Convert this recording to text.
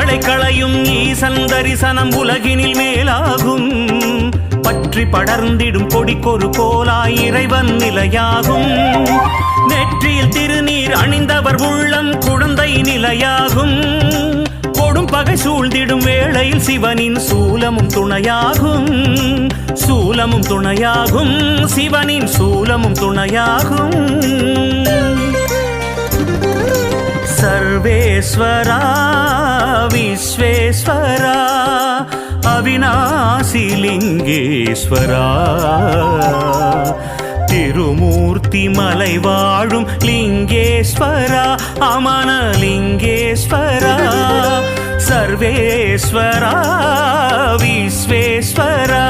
பற்றுகளை களையும் ஈசன் தரிசனம் உலகினில் மேலாகும். பற்றி படர்ந்திடும் கொடிக்கொரு கோலாய் இறைவன் நிலையாகும். நெற்றியில் திருநீர் அணிந்தவர் உள்ளம் குழந்தை நிலையாகும். கொடும் பகை சூழ்ந்திடும் வேளையில் சிவனின் சூலமும் துணையாகும். சூலமும் துணையாகும், சிவனின் சூலமும் துணையாகும். சர்வேஸ்வரா விஸ்வேஸ்வரா அவிநாசி லிங்கேஸ்வரா திருமூர்த்தி மலை வாழும் லிங்கேஸ்வரா அமன லிங்கேஸ்வரா சர்வேஸ்வரா விஸ்வேஸ்வரா